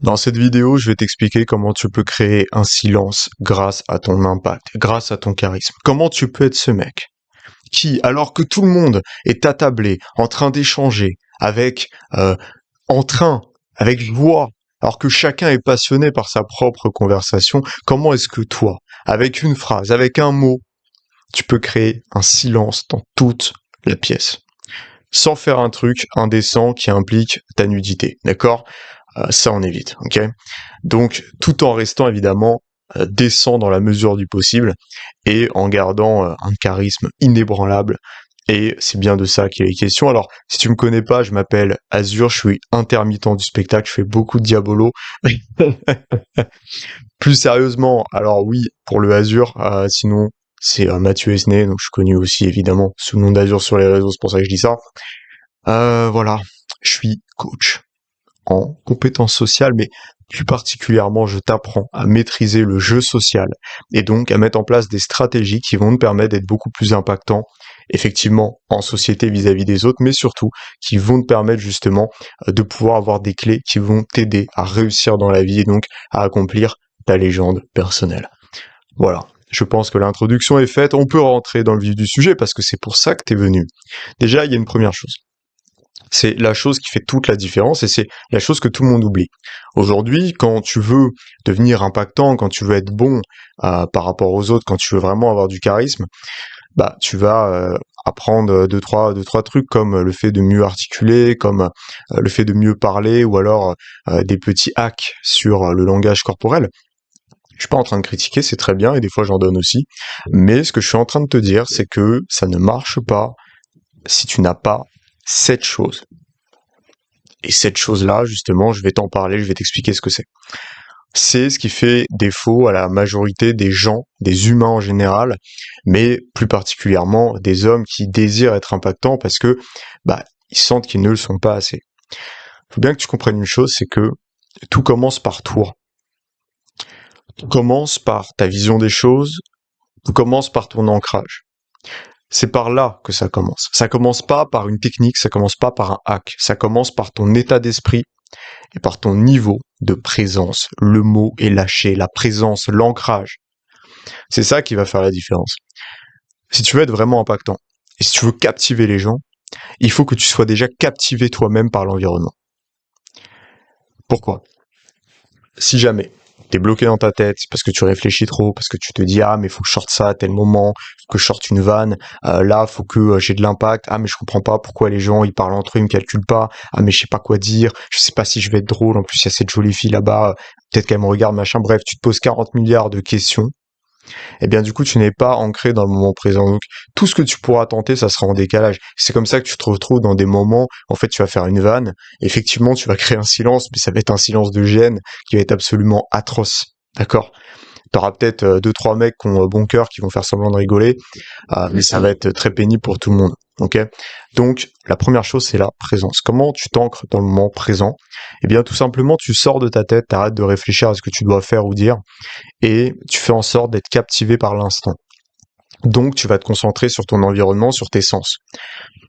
Dans cette vidéo, je vais t'expliquer comment tu peux créer un silence grâce à ton impact, grâce à ton charisme. Comment tu peux être ce mec qui, alors que tout le monde est attablé, en train d'échanger, avec, en train, avec joie, alors que chacun est passionné par sa propre conversation, comment est-ce que toi, avec une phrase, avec un mot, tu peux créer un silence dans toute la pièce, sans faire un truc indécent qui implique ta nudité, d'accord? Ça on évite, ok? Donc, tout en restant évidemment décent dans la mesure du possible et en gardant un charisme inébranlable. Et c'est bien de ça qu'il est question. Alors, si tu me connais pas, je m'appelle Azur, je suis intermittent du spectacle, je fais beaucoup de diabolo. Plus sérieusement, alors oui, pour le Azur, sinon c'est Mathieu Esnay, donc je suis connu aussi évidemment sous le nom d'Azur sur les réseaux, c'est pour ça que je dis ça. Voilà, je suis coach en compétences sociales, mais plus particulièrement, je t'apprends à maîtriser le jeu social et donc à mettre en place des stratégies qui vont te permettre d'être beaucoup plus impactant, effectivement, en société vis-à-vis des autres, mais surtout qui vont te permettre justement de pouvoir avoir des clés qui vont t'aider à réussir dans la vie et donc à accomplir ta légende personnelle. Voilà. Je pense que l'introduction est faite, on peut rentrer dans le vif du sujet parce que c'est pour ça que t'es venu. Déjà, il y a une première chose. C'est la chose qui fait toute la différence et c'est la chose que tout le monde oublie. Aujourd'hui, quand tu veux devenir impactant, quand tu veux être bon par rapport aux autres, quand tu veux vraiment avoir du charisme, bah tu vas apprendre deux trois trucs comme le fait de mieux articuler, comme le fait de mieux parler ou alors des petits hacks sur le langage corporel. Je suis pas en train de critiquer, c'est très bien et des fois j'en donne aussi, mais ce que je suis en train de te dire, c'est que ça ne marche pas si tu n'as pas cette chose. Et cette chose-là, justement, je vais t'en parler, je vais t'expliquer ce que c'est. C'est ce qui fait défaut à la majorité des gens, des humains en général, mais plus particulièrement des hommes qui désirent être impactants parce que ils sentent qu'ils ne le sont pas assez. Il faut bien que tu comprennes une chose, c'est que tout commence par toi. Tout commence par ta vision des choses, tout commence par ton ancrage. C'est par là que ça commence. Ça commence pas par une technique, ça commence pas par un hack, ça commence par ton état d'esprit et par ton niveau de présence. Le mot est lâché, la présence, l'ancrage. C'est ça qui va faire la différence. Si tu veux être vraiment impactant et si tu veux captiver les gens, il faut que tu sois déjà captivé toi-même par l'environnement. Pourquoi? Si jamais t'es bloqué dans ta tête parce que tu réfléchis trop, parce que tu te dis mais faut que je sorte ça à tel moment, faut que je sorte une vanne, là faut que j'ai de l'impact, mais je comprends pas pourquoi les gens ils parlent entre eux, ils me calculent pas, mais je sais pas quoi dire, je sais pas si je vais être drôle, en plus il y a cette jolie fille là-bas, peut-être qu'elle me regarde, machin, bref, tu te poses 40 milliards de questions, et bien du coup tu n'es pas ancré dans le moment présent, donc tout ce que tu pourras tenter ça sera en décalage. C'est comme ça que tu te retrouves dans des moments, en fait tu vas faire une vanne, effectivement tu vas créer un silence, mais ça va être un silence de gêne qui va être absolument atroce, d'accord? T'auras peut-être deux trois mecs qui ont bon cœur qui vont faire semblant de rigoler, mais ça va être très pénible pour tout le monde. Ok? Donc la première chose c'est la présence. Comment tu t'ancres dans le moment présent? Eh bien tout simplement tu sors de ta tête, t'arrêtes de réfléchir à ce que tu dois faire ou dire, et tu fais en sorte d'être captivé par l'instant. Donc tu vas te concentrer sur ton environnement, sur tes sens.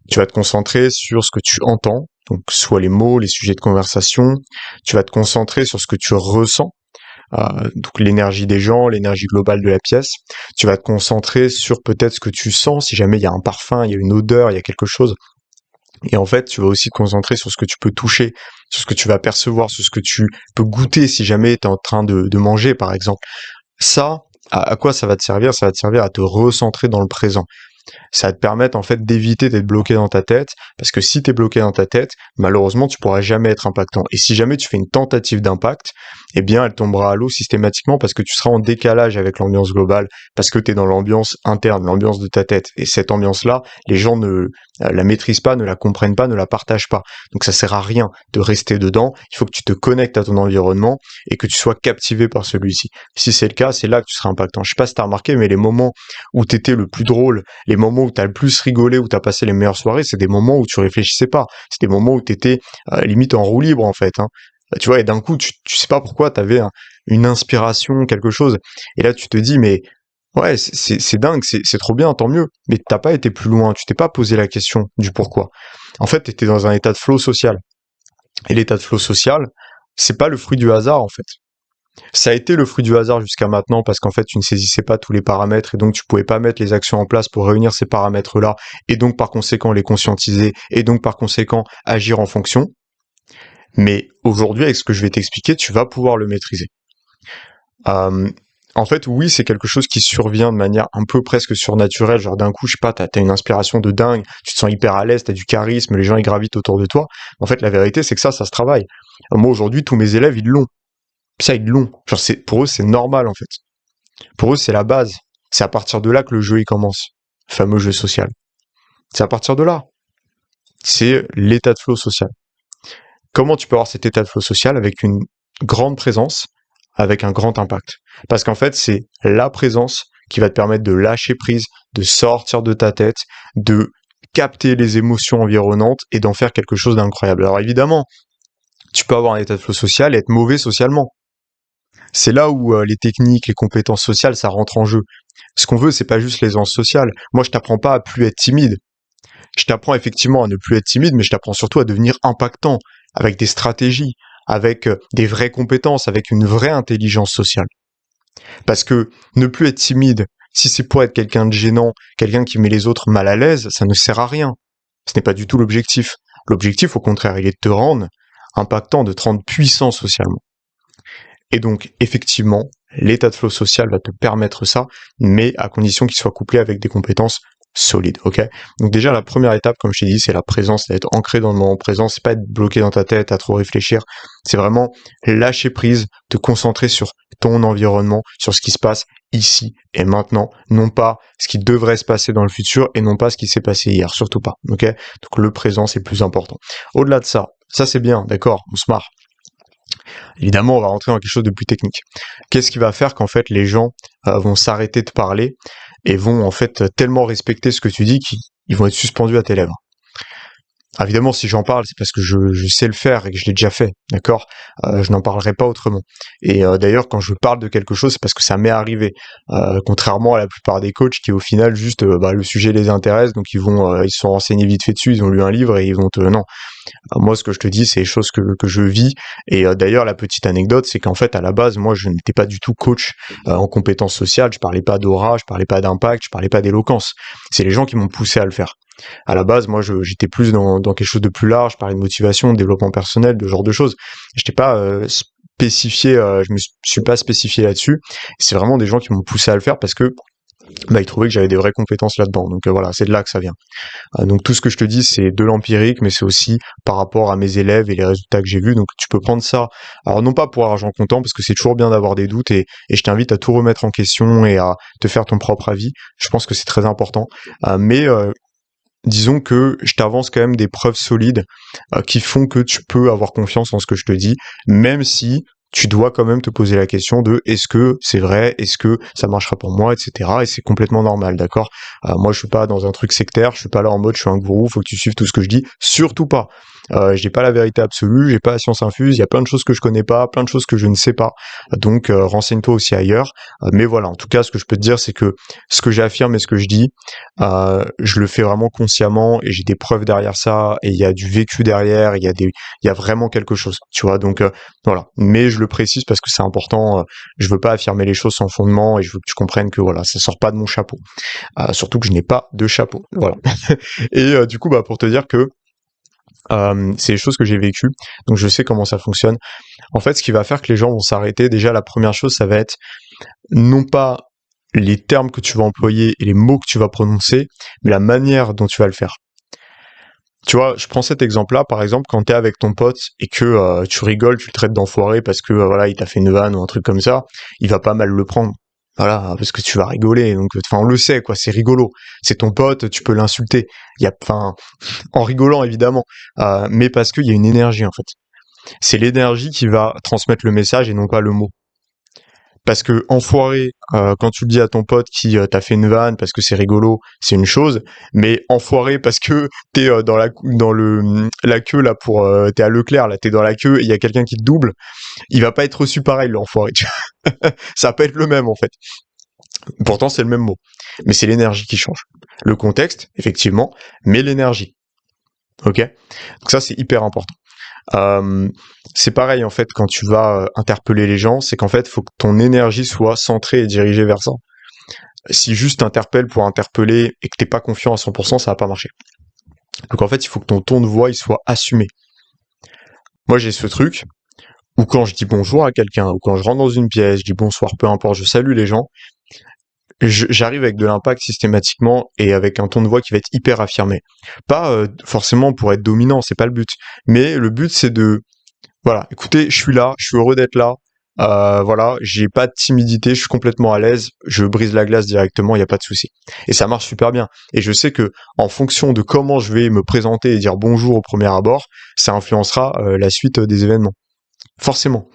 Tu vas te concentrer sur ce que tu entends, donc soit les mots, les sujets de conversation. Tu vas te concentrer sur ce que tu ressens. Donc l'énergie des gens, l'énergie globale de la pièce. Tu vas te concentrer sur peut-être ce que tu sens, si jamais il y a un parfum, il y a une odeur, il y a quelque chose. Et en fait, tu vas aussi te concentrer sur ce que tu peux toucher, sur ce que tu vas percevoir, sur ce que tu peux goûter si jamais tu es en train de manger, par exemple. Ça, à quoi ça va te servir? Ça va te servir à te recentrer dans le présent. Ça va te permettre en fait d'éviter d'être bloqué dans ta tête, parce que si t'es bloqué dans ta tête, malheureusement tu pourras jamais être impactant. Et si jamais tu fais une tentative d'impact, eh bien elle tombera à l'eau systématiquement parce que tu seras en décalage avec l'ambiance globale, parce que t'es dans l'ambiance interne, l'ambiance de ta tête. Et cette ambiance-là, les gens ne la maîtrisent pas, ne la comprennent pas, ne la partagent pas. Donc ça sert à rien de rester dedans, il faut que tu te connectes à ton environnement et que tu sois captivé par celui-ci. Si c'est le cas, c'est là que tu seras impactant. Je sais pas si t'as remarqué, mais les moments où t'étais le plus drôle, les moments où t'as le plus rigolé, où t'as passé les meilleures soirées, c'est des moments où tu réfléchissais pas. C'est des moments où t'étais limite en roue libre en fait. Hein. Tu vois, et d'un coup, tu sais pas pourquoi t'avais une inspiration, quelque chose. Et là, tu te dis, mais ouais, c'est dingue, c'est trop bien, tant mieux. Mais t'as pas été plus loin, tu t'es pas posé la question du pourquoi. En fait, t'étais dans un état de flow social. Et l'état de flow social, c'est pas le fruit du hasard en fait. Ça a été le fruit du hasard jusqu'à maintenant parce qu'en fait tu ne saisissais pas tous les paramètres et donc tu pouvais pas mettre les actions en place pour réunir ces paramètres-là et donc par conséquent les conscientiser et donc par conséquent agir en fonction. Mais aujourd'hui avec ce que je vais t'expliquer, tu vas pouvoir le maîtriser. Euh, En fait, oui, c'est quelque chose qui survient de manière un peu presque surnaturelle, genre d'un coup, je sais pas, t'as une inspiration de dingue, tu te sens hyper à l'aise, t'as du charisme, les gens ils gravitent autour de toi. En fait, la vérité, c'est que ça se travaille. Moi, aujourd'hui, tous mes élèves, ils l'ont. Ça, ils l'ont. Genre, pour eux, c'est normal, en fait. Pour eux, c'est la base. C'est à partir de là que le jeu, il commence. Le fameux jeu social. C'est à partir de là. C'est l'état de flow social. Comment tu peux avoir cet état de flow social avec une grande présence, avec un grand impact? Parce qu'en fait, c'est la présence qui va te permettre de lâcher prise, de sortir de ta tête, de capter les émotions environnantes et d'en faire quelque chose d'incroyable. Alors évidemment, tu peux avoir un état de flow social et être mauvais socialement. C'est là où les techniques, les compétences sociales, ça rentre en jeu. Ce qu'on veut, c'est pas juste l'aisance sociale. Moi, je t'apprends pas à plus être timide. Je t'apprends effectivement à ne plus être timide, mais je t'apprends surtout à devenir impactant, avec des stratégies, avec des vraies compétences, avec une vraie intelligence sociale. Parce que ne plus être timide, si c'est pour être quelqu'un de gênant, quelqu'un qui met les autres mal à l'aise, ça ne sert à rien. Ce n'est pas du tout l'objectif. L'objectif, au contraire, il est de te rendre impactant, de te rendre puissant socialement. Et donc, effectivement, l'état de flow social va te permettre ça, mais à condition qu'il soit couplé avec des compétences solides, ok? Donc déjà, la première étape, comme je t'ai dit, c'est la présence, c'est d'être ancré dans le moment présent, c'est pas être bloqué dans ta tête, à trop réfléchir, c'est vraiment lâcher prise, te concentrer sur ton environnement, sur ce qui se passe ici et maintenant, non pas ce qui devrait se passer dans le futur et non pas ce qui s'est passé hier, surtout pas, ok? Donc le présent, c'est le plus important. Au-delà de ça c'est bien, d'accord, on se marre. Évidemment, on va rentrer dans quelque chose de plus technique. Qu'est-ce qui va faire qu'en fait les gens vont s'arrêter de parler et vont en fait tellement respecter ce que tu dis qu'ils vont être suspendus à tes lèvres? Évidemment, si j'en parle, c'est parce que je sais le faire et que je l'ai déjà fait, d'accord? Je n'en parlerai pas autrement. Et d'ailleurs, quand je parle de quelque chose, c'est parce que ça m'est arrivé. Contrairement à la plupart des coachs qui, au final, juste, le sujet les intéresse, donc ils se sont renseignés vite fait dessus, ils ont lu un livre et ils vont te... Non. Moi, ce que je te dis, c'est les choses que je vis. Et d'ailleurs, la petite anecdote, c'est qu'en fait, à la base, moi, je n'étais pas du tout coach en compétences sociales. Je parlais pas d'aura, je parlais pas d'impact, je parlais pas d'éloquence. C'est les gens qui m'ont poussé à le faire. À la base, moi, j'étais plus dans quelque chose de plus large. Je parlais de motivation, de développement personnel, de ce genre de choses. J'étais pas spécifié, je me suis pas spécifié là-dessus. C'est vraiment des gens qui m'ont poussé à le faire parce que ils trouvaient que j'avais des vraies compétences là-dedans. Donc voilà, c'est de là que ça vient. Donc tout ce que je te dis, c'est de l'empirique, mais c'est aussi par rapport à mes élèves et les résultats que j'ai vus. Donc tu peux prendre ça, alors non pas pour argent comptant, parce que c'est toujours bien d'avoir des doutes, et je t'invite à tout remettre en question et à te faire ton propre avis. Je pense que c'est très important. Mais disons que je t'avance quand même des preuves solides qui font que tu peux avoir confiance en ce que je te dis, même si tu dois quand même te poser la question de est-ce que c'est vrai, est-ce que ça marchera pour moi, etc. Et c'est complètement normal, d'accord? Moi, je suis pas dans un truc sectaire, je suis pas là en mode je suis un gourou, faut que tu suives tout ce que je dis, surtout pas. J'ai pas la vérité absolue, j'ai pas la science infuse, il y a plein de choses que je connais pas, plein de choses que je ne sais pas. Donc renseigne-toi aussi ailleurs. Mais voilà, en tout cas, ce que je peux te dire, c'est que ce que j'affirme et ce que je dis, je le fais vraiment consciemment et j'ai des preuves derrière ça et il y a du vécu derrière, il y a vraiment quelque chose, tu vois. Donc voilà. Mais je le précise parce que c'est important. Je veux pas affirmer les choses sans fondement et je veux que tu comprennes que voilà, ça sort pas de mon chapeau. Surtout que je n'ai pas de chapeau. Voilà. Et du coup, pour te dire que c'est des choses que j'ai vécues, donc je sais comment ça fonctionne. En fait, ce qui va faire que les gens vont s'arrêter, déjà la première chose, ça va être non pas les termes que tu vas employer et les mots que tu vas prononcer, mais la manière dont tu vas le faire. Tu vois, je prends cet exemple-là, par exemple, quand t'es avec ton pote et que tu rigoles, tu le traites d'enfoiré parce que voilà, il t'a fait une vanne ou un truc comme ça, il va pas mal le prendre. Voilà, parce que tu vas rigoler. Donc, enfin, on le sait, quoi, c'est rigolo. C'est ton pote, tu peux l'insulter. Enfin, en rigolant évidemment, mais parce qu'il y a une énergie en fait. C'est l'énergie qui va transmettre le message et non pas le mot. Parce que enfoiré, quand tu le dis à ton pote qui t'a fait une vanne parce que c'est rigolo, c'est une chose, mais enfoiré parce que t'es dans la queue là pour t'es à Leclerc là, t'es dans la queue et il y a quelqu'un qui te double, il va pas être reçu pareil l'enfoiré. Ça va pas être le même en fait. Pourtant c'est le même mot, mais c'est l'énergie qui change. Le contexte effectivement, mais l'énergie. Ok, donc ça c'est hyper important. Euh, c'est pareil en fait quand tu vas interpeller les gens, c'est qu'en fait, il faut que ton énergie soit centrée et dirigée vers ça. Si juste t'interpelles pour interpeller et que t'es pas confiant à 100%, ça va pas marcher. Donc en fait, il faut que ton ton de voix il soit assumé. Moi, j'ai ce truc où quand je dis bonjour à quelqu'un, ou quand je rentre dans une pièce, je dis bonsoir, peu importe, je salue les gens, j'arrive avec de l'impact systématiquement et avec un ton de voix qui va être hyper affirmé. Pas forcément pour être dominant, c'est pas le but. Mais le but, c'est de, voilà, écoutez, je suis là, je suis heureux d'être là. Voilà, j'ai pas de timidité, je suis complètement à l'aise, je brise la glace directement, il y a pas de souci. Et ça marche super bien. Et je sais que en fonction de comment je vais me présenter et dire bonjour au premier abord, ça influencera la suite des événements. Forcément,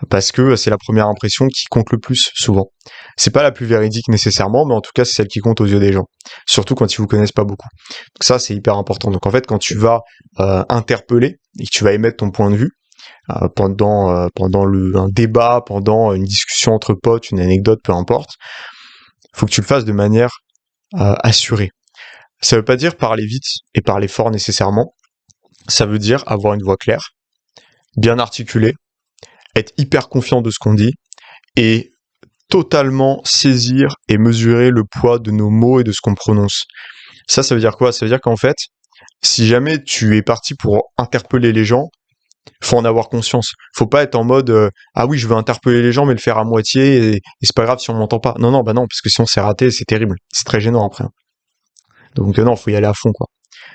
parce que c'est la première impression qui compte le plus souvent. C'est pas la plus véridique nécessairement, mais en tout cas c'est celle qui compte aux yeux des gens. Surtout quand ils vous connaissent pas beaucoup. Donc ça c'est hyper important. Donc en fait quand tu vas interpeller et que tu vas émettre ton point de vue, pendant un débat, pendant une discussion entre potes, une anecdote, peu importe, faut que tu le fasses de manière assurée. Ça veut pas dire parler vite et parler fort nécessairement. Ça veut dire avoir une voix claire, bien articulée, être hyper confiant de ce qu'on dit et totalement saisir et mesurer le poids de nos mots et de ce qu'on prononce. Ça veut dire quoi? Ça veut dire qu'en fait, si jamais tu es parti pour interpeller les gens, faut en avoir conscience. Faut pas être en mode ah oui, je veux interpeller les gens mais le faire à moitié et c'est pas grave si on m'entend pas. Non, bah non, parce que si on s'est raté, c'est terrible. C'est très gênant après. Donc non, faut y aller à fond quoi.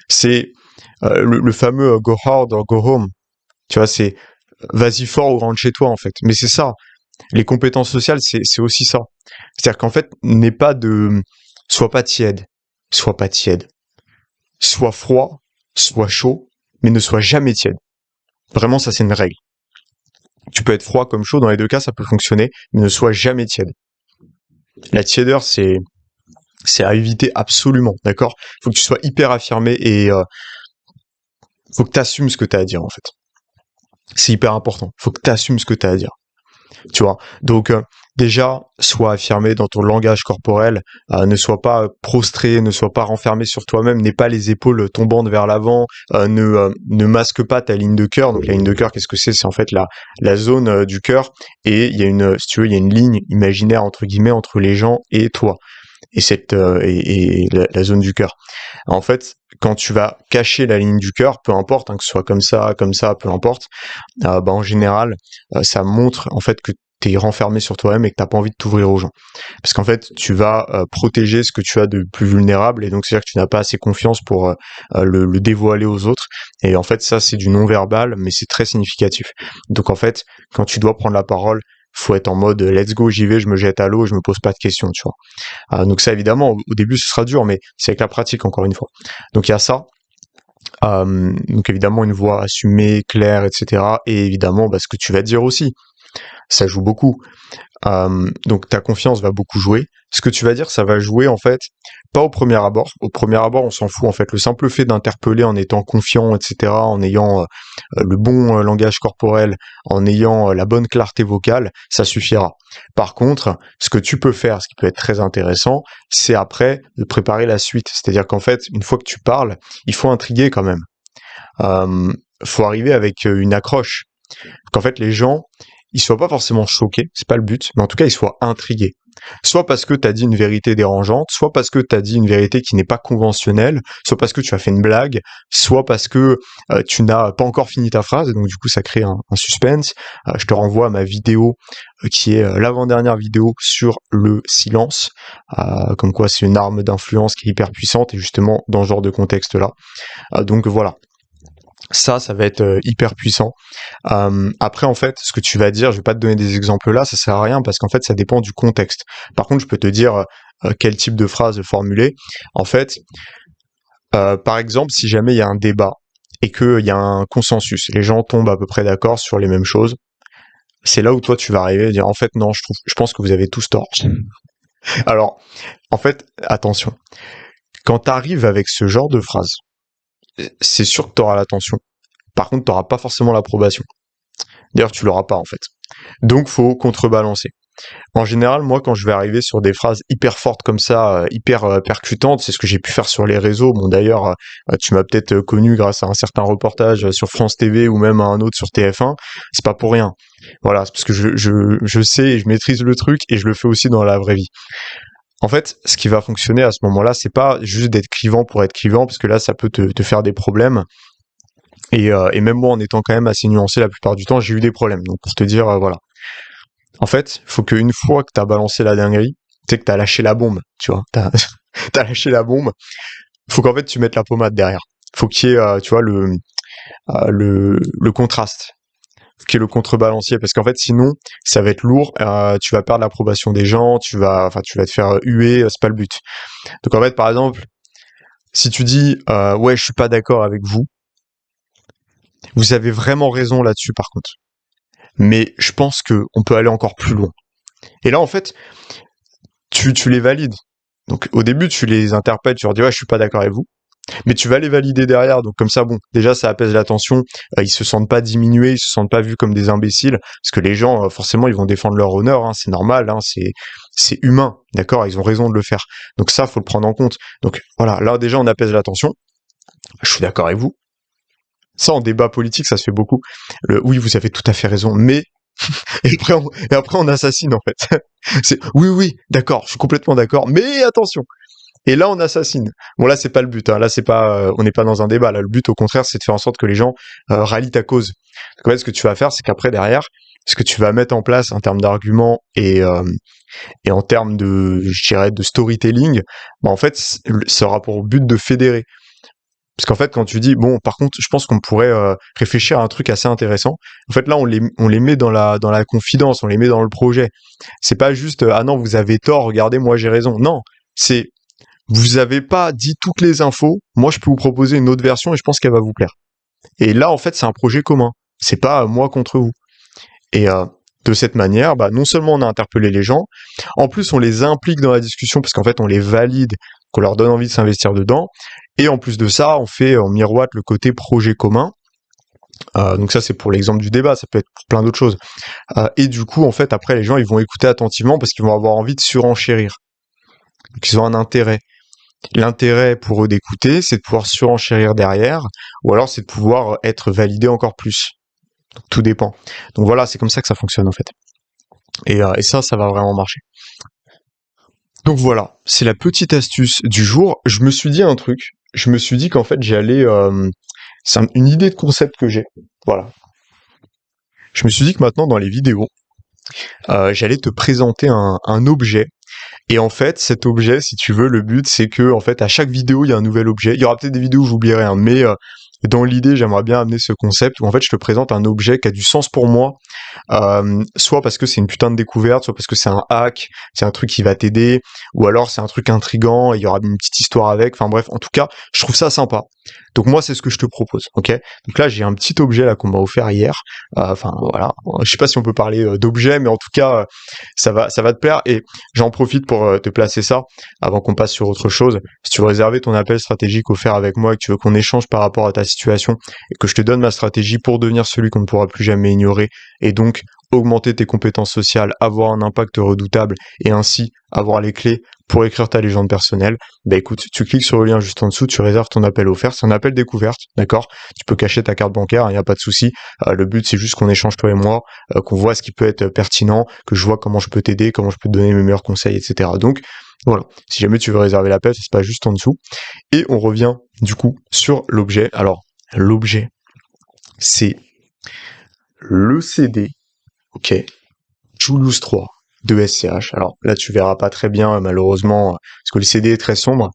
C'est le fameux go hard or go home. Tu vois, c'est vas-y fort ou rentre chez toi en fait. Mais c'est ça. Les compétences sociales, c'est aussi ça. C'est-à-dire qu'en fait, sois pas tiède, sois pas tiède. Sois froid, sois chaud, mais ne sois jamais tiède. Vraiment, ça c'est une règle. Tu peux être froid comme chaud, dans les deux cas, ça peut fonctionner, mais ne sois jamais tiède. La tiédeur, c'est à éviter absolument, d'accord? Faut que tu sois hyper affirmé et faut que tu assumes ce que tu as à dire en fait. C'est hyper important. Faut que tu assumes ce que tu as à dire. Tu vois. Donc déjà, sois affirmé dans ton langage corporel, ne sois pas prostré, ne sois pas renfermé sur toi-même, n'aie pas les épaules tombantes vers l'avant, ne masque pas ta ligne de cœur. Donc la ligne de cœur, qu'est-ce que c'est? C'est en fait la zone du cœur et il y a si tu veux, il y a une ligne imaginaire entre guillemets entre les gens et toi. Et la zone du cœur. En fait, quand tu vas cacher la ligne du cœur, peu importe, hein, que ce soit comme ça, peu importe, en général, ça montre en fait que t'es renfermé sur toi-même et que t'as pas envie de t'ouvrir aux gens. Parce qu'en fait, tu vas protéger ce que tu as de plus vulnérable et donc c'est-à-dire que tu n'as pas assez confiance pour le dévoiler aux autres. Et en fait, ça, c'est du non-verbal, mais c'est très significatif. Donc en fait, quand tu dois prendre la parole, faut être en mode let's go, j'y vais, je me jette à l'eau, je me pose pas de questions, tu vois. Donc ça, évidemment, au début, ce sera dur, mais c'est avec la pratique, encore une fois. Donc il y a ça. Donc évidemment, une voix assumée, claire, etc. Et évidemment, ce que tu vas dire aussi. Ça joue beaucoup. Donc ta confiance va beaucoup jouer. Ce que tu vas dire, ça va jouer en fait, pas au premier abord. Au premier abord, on s'en fout en fait. Le simple fait d'interpeller en étant confiant, etc., en ayant le bon langage corporel, en ayant la bonne clarté vocale, ça suffira. Par contre, ce que tu peux faire, ce qui peut être très intéressant, c'est après de préparer la suite. C'est-à-dire qu'en fait, une fois que tu parles, il faut intriguer quand même. Faut arriver avec une accroche. Qu'en fait, les gens, ils soient pas forcément choqués, c'est pas le but, mais en tout cas, ils soient intrigués. Soit parce que tu as dit une vérité dérangeante, soit parce que tu as dit une vérité qui n'est pas conventionnelle, soit parce que tu as fait une blague, soit parce que tu n'as pas encore fini ta phrase, et donc du coup ça crée un suspense. Je te renvoie à ma vidéo qui est l'avant-dernière vidéo sur le silence, comme quoi c'est une arme d'influence qui est hyper puissante, et justement dans ce genre de contexte-là. Donc voilà. Ça va être hyper puissant. Après, en fait, ce que tu vas dire, je vais pas te donner des exemples là, ça sert à rien parce qu'en fait, ça dépend du contexte. Par contre, je peux te dire quel type de phrase formuler. En fait, par exemple, si jamais il y a un débat et qu'il y a un consensus, les gens tombent à peu près d'accord sur les mêmes choses, c'est là où toi tu vas arriver et dire en fait non, je pense que vous avez tous tort. Alors, en fait, attention, quand tu arrives avec ce genre de phrase, c'est sûr que tu auras l'attention. Par contre, tu n'auras pas forcément l'approbation. D'ailleurs, tu l'auras pas en fait. Donc, faut contrebalancer. En général, moi, quand je vais arriver sur des phrases hyper fortes comme ça, hyper percutantes, c'est ce que j'ai pu faire sur les réseaux. Bon, d'ailleurs, tu m'as peut-être connu grâce à un certain reportage sur France TV ou même à un autre sur TF1. C'est pas pour rien. Voilà, c'est parce que je sais et je maîtrise le truc et je le fais aussi dans la vraie vie. En fait, ce qui va fonctionner à ce moment-là, c'est pas juste d'être clivant pour être clivant, parce que là, ça peut te faire des problèmes. Et même moi, en étant quand même assez nuancé la plupart du temps, j'ai eu des problèmes. Donc, pour te dire, voilà. En fait, faut qu'une fois que t'as balancé la dinguerie, tu sais que t'as lâché la bombe, tu vois. T'as lâché la bombe. Faut qu'en fait, tu mettes la pommade derrière. Faut qu'il y ait, tu vois, le contraste. Faut qu'il y ait le contrebalancier, parce qu'en fait, sinon, ça va être lourd. Tu vas perdre l'approbation des gens. Tu vas te faire huer. C'est pas le but. Donc, en fait, par exemple, si tu dis, ouais, je suis pas d'accord avec vous, vous avez vraiment raison là-dessus, par contre. Mais je pense que on peut aller encore plus loin. Et là, en fait, tu les valides. Donc, au début, tu les interpelles, tu leur dis, ouais, je suis pas d'accord avec vous. Mais tu vas les valider derrière. Donc, comme ça, bon, déjà, ça apaise la tension. Ils se sentent pas diminués, ils se sentent pas vus comme des imbéciles. Parce que les gens, forcément, ils vont défendre leur honneur. Hein, c'est normal, hein, c'est humain. D'accord? Ils ont raison de le faire. Donc, ça, faut le prendre en compte. Donc, voilà. Là, déjà, on apaise la tension. Je suis d'accord avec vous. Ça, en débat politique, ça se fait beaucoup. Oui, vous avez tout à fait raison, mais et après on assassine en fait. C'est oui, d'accord, je suis complètement d'accord, mais attention. Et là on assassine. Bon là c'est pas le but, hein. Là c'est pas, on n'est pas dans un débat. Là le but au contraire c'est de faire en sorte que les gens rallient ta cause. Donc en fait ce que tu vas faire c'est qu'après derrière, ce que tu vas mettre en place en termes d'arguments et en termes de, je dirais, de storytelling, bah en fait ça aura pour but de fédérer. Parce qu'en fait, quand tu dis, bon, par contre, je pense qu'on pourrait réfléchir à un truc assez intéressant. En fait, là, on les met dans la confidence, on les met dans le projet. C'est pas juste, ah non, vous avez tort, regardez, moi j'ai raison. Non, c'est, vous avez pas dit toutes les infos. Moi, je peux vous proposer une autre version et je pense qu'elle va vous plaire. Et là, en fait, c'est un projet commun. C'est pas moi contre vous. Et de cette manière, bah, non seulement on a interpellé les gens, en plus on les implique dans la discussion parce qu'en fait on les valide, qu'on leur donne envie de s'investir dedans, et en plus de ça, on miroite le côté projet commun. Donc ça c'est pour l'exemple du débat, ça peut être pour plein d'autres choses. Et du coup, en fait, après les gens ils vont écouter attentivement parce qu'ils vont avoir envie de surenchérir. Donc ils ont un intérêt. L'intérêt pour eux d'écouter, c'est de pouvoir surenchérir derrière, ou alors c'est de pouvoir être validé encore plus. Donc, tout dépend. Donc voilà, c'est comme ça que ça fonctionne en fait. Et ça va vraiment marcher. Donc voilà, c'est la petite astuce du jour. Je me suis dit un truc. Je me suis dit qu'en fait j'allais... c'est une idée de concept que j'ai. Voilà. Je me suis dit que maintenant dans les vidéos, j'allais te présenter un objet. Et en fait, cet objet, si tu veux, le but c'est que en fait à chaque vidéo il y a un nouvel objet. Il y aura peut-être des vidéos où j'oublierai un, mais dans l'idée, j'aimerais bien amener ce concept où en fait je te présente un objet qui a du sens pour moi, soit parce que c'est une putain de découverte, soit parce que c'est un hack, c'est un truc qui va t'aider, ou alors c'est un truc intriguant, et il y aura une petite histoire avec, enfin bref, en tout cas, je trouve ça sympa. Donc moi, c'est ce que je te propose, ok? Donc là, j'ai un petit objet là qu'on m'a offert hier, enfin voilà, je sais pas si on peut parler d'objet, mais en tout cas, ça va te plaire, et j'en profite pour te placer ça, avant qu'on passe sur autre chose. Si tu veux réserver ton appel stratégique offert avec moi, et que tu veux qu'on échange par rapport à ta situation, et que je te donne ma stratégie pour devenir celui qu'on ne pourra plus jamais ignorer, et donc augmenter tes compétences sociales, avoir un impact redoutable et ainsi avoir les clés pour écrire ta légende personnelle, bah écoute, tu cliques sur le lien juste en dessous, tu réserves ton appel offert, c'est un appel découverte, d'accord? Tu peux cacher ta carte bancaire, il n'y a pas de souci. Le but c'est juste qu'on échange toi et moi, qu'on voit ce qui peut être pertinent, que je vois comment je peux t'aider, comment je peux te donner mes meilleurs conseils, etc. Donc voilà, si jamais tu veux réserver l'appel, ça se passe juste en dessous. Et on revient du coup sur l'objet. Alors, l'objet, c'est le CD, ok, Julius 3 de SCH. Alors là, tu verras pas très bien, malheureusement, parce que le CD est très sombre,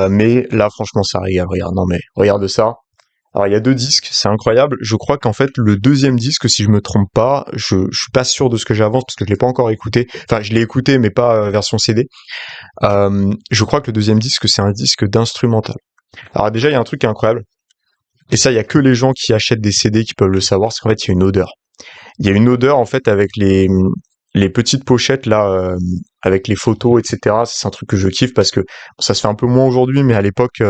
mais là, franchement, ça régale. Regarde, non mais, regarde ça. Alors, il y a 2 disques, c'est incroyable. Je crois qu'en fait, le deuxième disque, si je me trompe pas, je suis pas sûr de ce que j'avance parce que je l'ai pas encore écouté. Enfin, je l'ai écouté, mais pas version CD. Je crois que le deuxième disque, c'est un disque d'instrumental. Alors déjà, il y a un truc qui est incroyable. Et ça, il y a que les gens qui achètent des CD qui peuvent le savoir, parce qu'en fait, il y a une odeur. Il y a une odeur, en fait, avec les petites pochettes, là, avec les photos, etc. C'est un truc que je kiffe parce que ça se fait un peu moins aujourd'hui, mais à l'époque,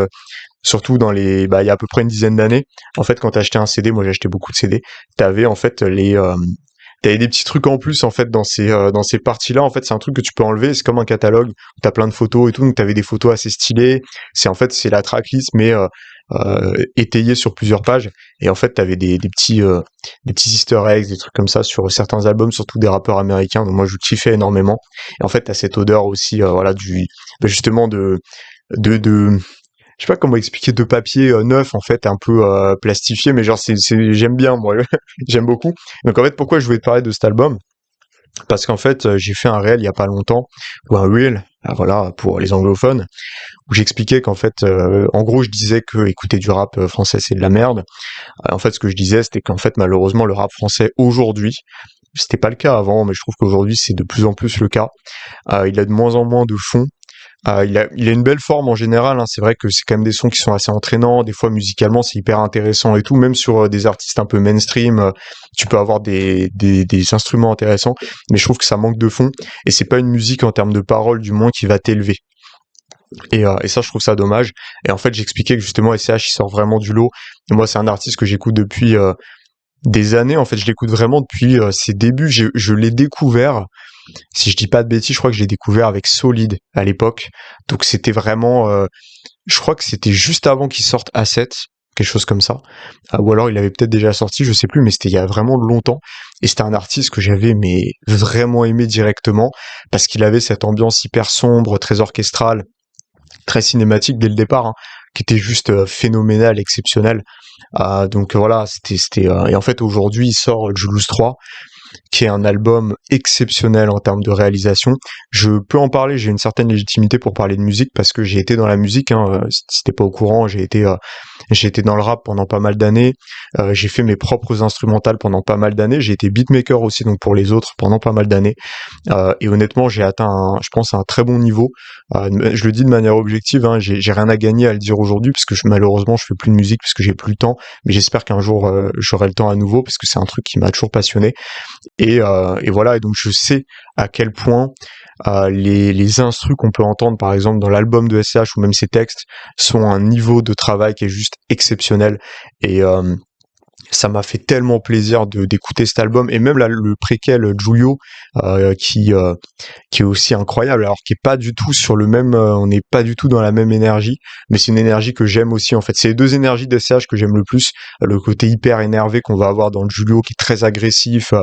surtout il y a à peu près une dizaine d'années, en fait, quand t'achetais un CD, moi j'ai acheté beaucoup de CD, t'avais, en fait, t'avais des petits trucs en plus en fait dans ces parties-là. En fait, c'est un truc que tu peux enlever. C'est comme un catalogue où t'as plein de photos et tout. Donc t'avais des photos assez stylées. C'est la tracklist, mais étayée sur plusieurs pages. Et en fait, t'avais des petits Easter eggs, des trucs comme ça sur certains albums, surtout des rappeurs américains. Donc moi, je kiffais énormément. Et en fait, t'as cette odeur aussi, voilà, justement de je sais pas comment expliquer, de papier neuf en fait, un peu plastifié, mais genre j'aime bien moi, j'aime beaucoup. Donc en fait, pourquoi je voulais te parler de cet album? Parce qu'en fait, j'ai fait un réel il y a pas longtemps, ou un reel, voilà, pour les anglophones, où j'expliquais qu'en fait, en gros, je disais que écouter du rap français c'est de la merde. En fait, ce que je disais, c'était qu'en fait, malheureusement, le rap français aujourd'hui, c'était pas le cas avant, mais je trouve qu'aujourd'hui c'est de plus en plus le cas. Il a de moins en moins de fond. Il a une belle forme en général, hein. C'est vrai que c'est quand même des sons qui sont assez entraînants. Des fois, musicalement, c'est hyper intéressant et tout. Même sur des artistes un peu mainstream, tu peux avoir des instruments intéressants. Mais je trouve que ça manque de fond. Et c'est pas une musique en termes de paroles, du moins, qui va t'élever. Et ça, je trouve ça dommage. Et en fait, j'expliquais que justement, SCH, il sort vraiment du lot. Et moi, c'est un artiste que j'écoute depuis des années. En fait, je l'écoute vraiment depuis ses débuts. Je l'ai découvert, si je dis pas de bêtises, je crois que je l'ai découvert avec Solid à l'époque. Donc c'était vraiment, je crois que c'était juste avant qu'il sorte A7, quelque chose comme ça. Ou alors il avait peut-être déjà sorti, je sais plus, mais c'était il y a vraiment longtemps. Et c'était un artiste que j'avais mais vraiment aimé directement parce qu'il avait cette ambiance hyper sombre, très orchestrale, très cinématique dès le départ, hein, qui était juste phénoménal, exceptionnel. Donc voilà, et en fait aujourd'hui il sort Jules 3, qui est un album exceptionnel en termes de réalisation. Je peux en parler, j'ai une certaine légitimité pour parler de musique parce que j'ai été dans la musique, hein, si t'es pas au courant, j'ai été dans le rap pendant pas mal d'années, j'ai fait mes propres instrumentales pendant pas mal d'années, j'ai été beatmaker aussi donc pour les autres pendant pas mal d'années, et honnêtement j'ai atteint je pense un très bon niveau. Je le dis de manière objective, hein, j'ai rien à gagner à le dire aujourd'hui parce que malheureusement je fais plus de musique parce que j'ai plus le temps, mais j'espère qu'un jour j'aurai le temps à nouveau parce que c'est un truc qui m'a toujours passionné. Et voilà, et donc je sais à quel point les instrus qu'on peut entendre par exemple dans l'album de SCH ou même ses textes sont un niveau de travail qui est juste exceptionnel. Et ça m'a fait tellement plaisir d'écouter cet album, et même là, le préquel Giulio euh, qui euh, qui est aussi incroyable, alors qui est pas du tout sur le même, on n'est pas du tout dans la même énergie, mais c'est une énergie que j'aime aussi en fait. C'est les deux énergies d'SCH que j'aime le plus, le côté hyper énervé qu'on va avoir dans le Giulio qui est très agressif,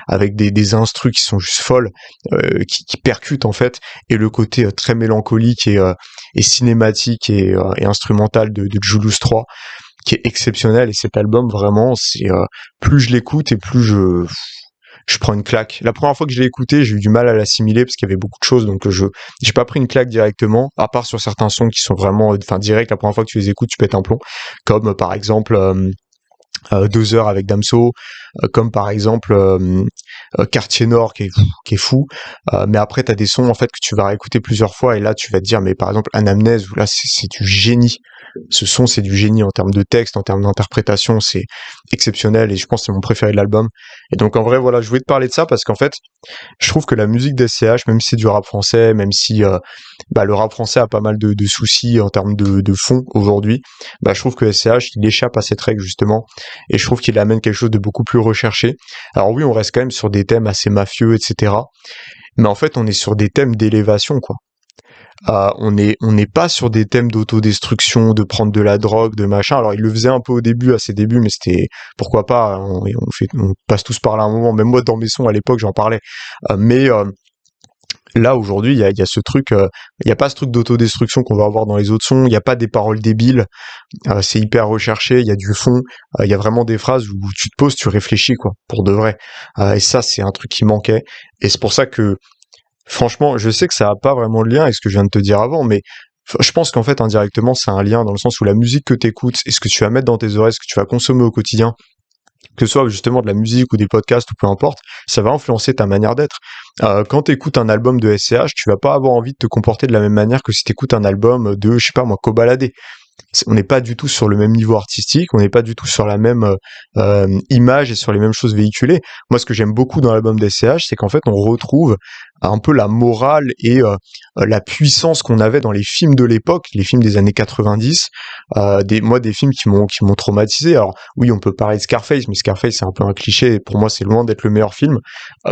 avec des instrus qui sont juste folles, qui percutent en fait, et le côté très mélancolique et cinématique et instrumental de Julius 3 qui est exceptionnel. Et cet album vraiment c'est plus je l'écoute et plus je prends une claque. La première fois que je l'ai écouté, j'ai eu du mal à l'assimiler parce qu'il y avait beaucoup de choses, donc j'ai pas pris une claque directement, à part sur certains sons qui sont vraiment, enfin direct, la première fois que tu les écoutes, tu pètes un plomb, comme par exemple 2 heures avec Damso, comme par exemple Quartier Nord qui est fou, mais après t'as des sons en fait que tu vas réécouter plusieurs fois et là tu vas te dire, mais par exemple Anamnèse, où là c'est du génie. Ce son, c'est du génie en termes de texte, en termes d'interprétation, c'est exceptionnel et je pense que c'est mon préféré de l'album. Et donc en vrai, voilà, je voulais te parler de ça parce qu'en fait, je trouve que la musique d'SCH, même si c'est du rap français, même si le rap français a pas mal de soucis en termes de fond aujourd'hui, je trouve que SCH, il échappe à cette règle justement, et je trouve qu'il amène quelque chose de beaucoup plus recherché. Alors oui, on reste quand même sur des thèmes assez mafieux, etc. Mais en fait, on est sur des thèmes d'élévation, quoi. On n'est pas sur des thèmes d'autodestruction, de prendre de la drogue, de machin. Alors il le faisait un peu au début, à ses débuts, mais c'était pourquoi pas. On passe tous par là à un moment. Même moi dans mes sons à l'époque, j'en parlais. Mais là aujourd'hui, il y a ce truc, il y a pas ce truc d'autodestruction qu'on va avoir dans les autres sons. Il y a pas des paroles débiles. C'est hyper recherché. Il y a du fond. Il y a vraiment des phrases où tu te poses, tu réfléchis quoi, pour de vrai. Et ça, c'est un truc qui manquait. Et c'est pour ça que franchement, je sais que ça a pas vraiment de lien avec ce que je viens de te dire avant, mais je pense qu'en fait, indirectement, c'est un lien dans le sens où la musique que t'écoutes et ce que tu vas mettre dans tes oreilles, ce que tu vas consommer au quotidien, que ce soit justement de la musique ou des podcasts ou peu importe, ça va influencer ta manière d'être. Quand t'écoutes un album de SCH, tu vas pas avoir envie de te comporter de la même manière que si t'écoutes un album de, je sais pas moi, Kobalade. On n'est pas du tout sur le même niveau artistique, on n'est pas du tout sur la même image et sur les mêmes choses véhiculées. Moi, ce que j'aime beaucoup dans l'album d'SCH, c'est qu'en fait, on retrouve un peu la morale et la puissance qu'on avait dans les films de l'époque, les films des années 90, des films qui m'ont traumatisé. Alors oui, on peut parler de Scarface, mais Scarface c'est un peu un cliché, et pour moi c'est loin d'être le meilleur film,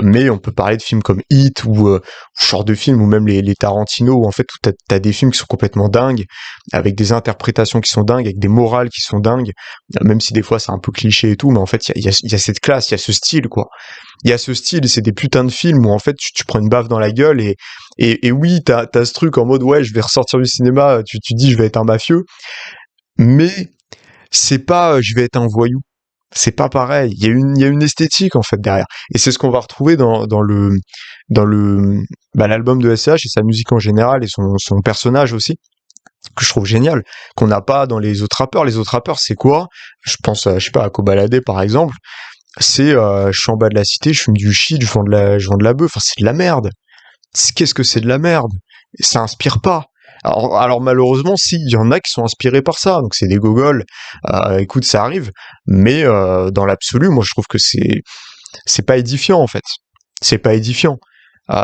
mais on peut parler de films comme Hit ou ce genre de films, ou même les Tarantino, où en fait t'as des films qui sont complètement dingues, avec des interprétations qui sont dingues, avec des morales qui sont dingues, même si des fois c'est un peu cliché et tout, mais en fait il y a cette classe, il y a ce style, quoi. Il y a ce style, et c'est des putains de films où en fait tu prends une baffe dans la gueule, et oui, t'as ce truc en mode ouais, je vais ressortir du cinéma, tu dis je vais être un mafieux, mais c'est pas je vais être un voyou. C'est pas pareil. Il y a une esthétique en fait derrière. Et c'est ce qu'on va retrouver dans l'album de SCH et sa musique en général et son personnage aussi, que je trouve génial, qu'on n'a pas dans les autres rappeurs. Les autres rappeurs, c'est quoi? Je pense, je sais pas, à Kobalade par exemple. C'est, je suis en bas de la cité, je fume du shit, je vends de la bœuf. Enfin, c'est de la merde. Qu'est-ce que c'est de la merde? Ça inspire pas. Alors malheureusement, si, il y en a qui sont inspirés par ça, donc c'est des gogoles. Écoute, ça arrive, mais dans l'absolu, moi je trouve que c'est pas édifiant en fait. C'est pas édifiant.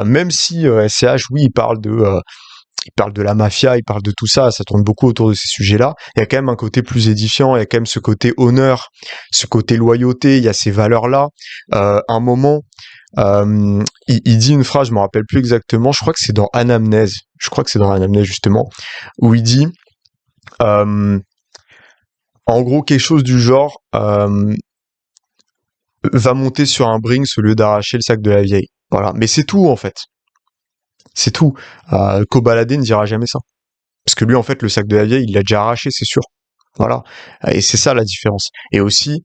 Même si SCH, oui, il parle de la mafia, il parle de tout ça, ça tourne beaucoup autour de ces sujets-là. Il y a quand même un côté plus édifiant, il y a quand même ce côté honneur, ce côté loyauté, il y a ces valeurs-là. Un moment, il dit une phrase, je me rappelle plus exactement, je crois que c'est dans Anamnèse, justement, où il dit, euh, en gros, quelque chose du genre, va monter sur un Brinks au lieu d'arracher le sac de la vieille. Voilà, mais c'est tout en fait, c'est tout. Kobalade ne dira jamais ça. Parce que lui, en fait, le sac de la vieille, il l'a déjà arraché, c'est sûr. Voilà. Et c'est ça la différence. Et aussi,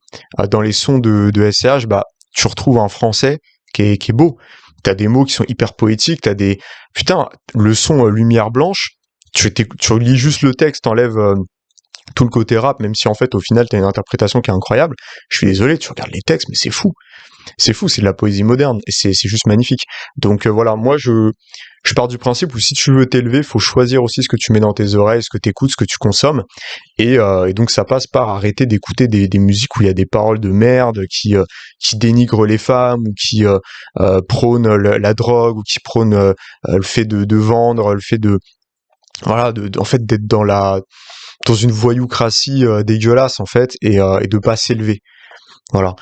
dans les sons de SCH, bah, tu retrouves un français qui est beau. T'as des mots qui sont hyper poétiques, t'as des... Putain, le son Lumière Blanche, tu lis juste le texte, t'enlèves tout le côté rap, même si en fait, au final, t'as une interprétation qui est incroyable. Je suis désolé, tu regardes les textes, mais c'est fou. C'est fou, c'est de la poésie moderne, et c'est juste magnifique. Donc voilà, moi je pars du principe où si tu veux t'élever, faut choisir aussi ce que tu mets dans tes oreilles, ce que tu écoutes, ce que tu consommes, et donc ça passe par arrêter d'écouter des musiques où il y a des paroles de merde qui dénigrent les femmes, ou qui prônent la drogue, ou qui prônent le fait de vendre, le fait de voilà, en fait d'être dans une voyoucratie dégueulasse en fait, et de pas s'élever. Voilà.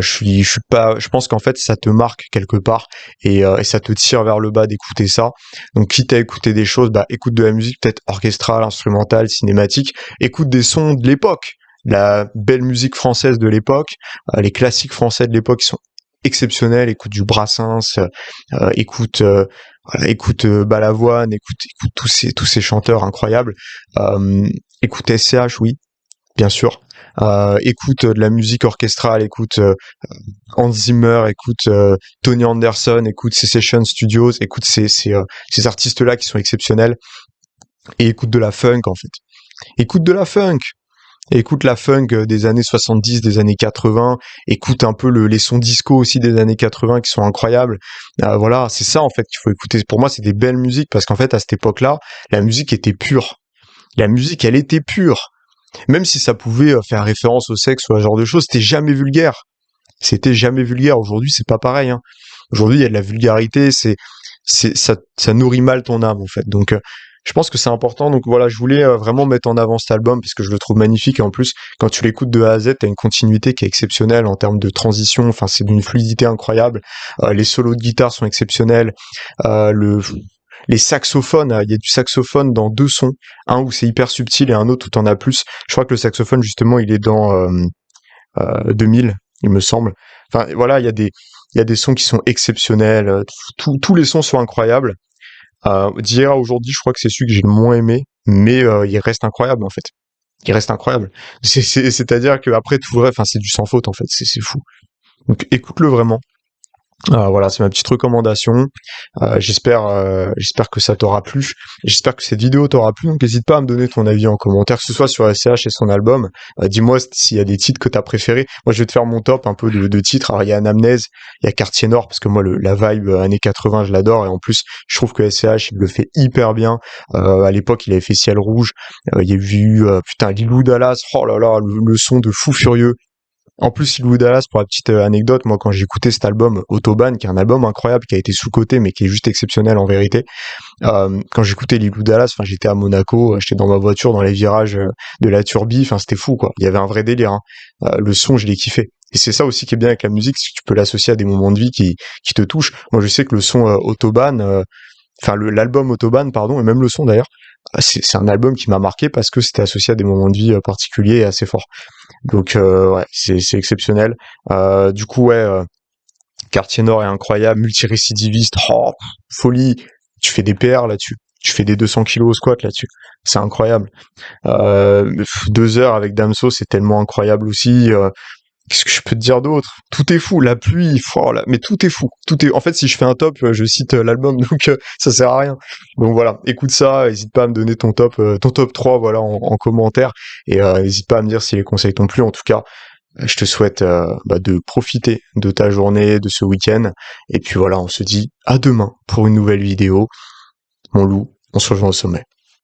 Je suis pas, je pense qu'en fait ça te marque quelque part, et ça te tire vers le bas d'écouter ça. Donc quitte à écouter des choses, bah écoute de la musique peut-être orchestrale, instrumentale, cinématique. Écoute des sons de l'époque, la belle musique française de l'époque, les classiques français de l'époque qui sont exceptionnels. Écoute du Brassens, écoute voilà, écoute Balavoine, écoute tous ces chanteurs incroyables. Écoute SCH, oui, bien sûr. Écoute de la musique orchestrale, écoute Hans Zimmer, écoute Tony Anderson, écoute Secession Studios, écoute ces artistes-là qui sont exceptionnels, et écoute de la funk en fait. Écoute de la funk. Écoute la funk des années 70, des années 80, écoute un peu les sons disco aussi des années 80 qui sont incroyables. Voilà, c'est ça en fait qu'il faut écouter. Pour moi, c'est des belles musiques, parce qu'en fait, à cette époque-là, la musique était pure. La musique, elle était pure. Même si ça pouvait faire référence au sexe ou à ce genre de choses, c'était jamais vulgaire. C'était jamais vulgaire. Aujourd'hui, c'est pas pareil, hein. Aujourd'hui, il y a de la vulgarité, ça nourrit mal ton âme, en fait. Donc, je pense que c'est important. Donc voilà, je voulais vraiment mettre en avant cet album parce que je le trouve magnifique. Et en plus, quand tu l'écoutes de A à Z, t'as une continuité qui est exceptionnelle en termes de transition. Enfin, c'est d'une fluidité incroyable. Les solos de guitare sont exceptionnels. Les saxophones, il y a du saxophone dans deux sons, un où c'est hyper subtil et un autre où t'en as plus. Je crois que le saxophone, justement, il est dans 2000, il me semble. Enfin, voilà, il y a des sons qui sont exceptionnels. Tous les sons sont incroyables. D'hier à aujourd'hui, je crois que c'est celui que j'ai le moins aimé, mais il reste incroyable en fait. Il reste incroyable. C'est-à-dire que après tout vrai, enfin c'est du sans faute en fait. C'est fou. Donc écoute-le vraiment. Voilà, c'est ma petite recommandation. J'espère que ça t'aura plu. J'espère que cette vidéo t'aura plu. Donc n'hésite pas à me donner ton avis en commentaire, que ce soit sur SCH et son album. Dis-moi s'il y a des titres que t'as préférés. Moi, je vais te faire mon top un peu de titres. Alors il y a Anamnèse, il y a Quartier Nord parce que moi la vibe années 80, je l'adore et en plus je trouve que SCH il le fait hyper bien. À l'époque, il avait fait Ciel Rouge. Il y a eu putain Lilou Dallas. Oh là là, le son de fou furieux. En plus, Lou Dallas, pour la petite anecdote, moi quand j'ai écouté cet album Autobahn, qui est un album incroyable, qui a été sous-coté, mais qui est juste exceptionnel en vérité, quand j'écoutais Lou Dallas, enfin j'étais à Monaco, j'étais dans ma voiture, dans les virages de la Turbie, enfin c'était fou quoi, il y avait un vrai délire, hein. Le son, je l'ai kiffé. Et c'est ça aussi qui est bien avec la musique, c'est que tu peux l'associer à des moments de vie qui te touchent. Moi je sais que le son Autobahn, enfin l'album Autobahn, pardon, et même le son d'ailleurs, c'est un album qui m'a marqué parce que c'était associé à des moments de vie particuliers et assez forts. Donc ouais, c'est exceptionnel. Du coup ouais, Quartier Nord est incroyable, multirécidiviste, oh, folie. Tu fais des PR là-dessus, tu fais des 200 kilos au squat là-dessus, c'est incroyable. 2 heures avec Damso, c'est tellement incroyable aussi. Qu'est-ce que je peux te dire d'autre? Tout est fou, la pluie, oh là, mais tout est fou. Tout est. En fait, si je fais un top, je cite l'album, donc ça sert à rien. Donc voilà, écoute ça, n'hésite pas à me donner ton top 3, voilà, en commentaire, et n'hésite pas à me dire si les conseils t'ont plu. En tout cas, je te souhaite de profiter de ta journée, de ce week-end, et puis voilà, on se dit à demain pour une nouvelle vidéo. Mon loup, on se rejoint au sommet.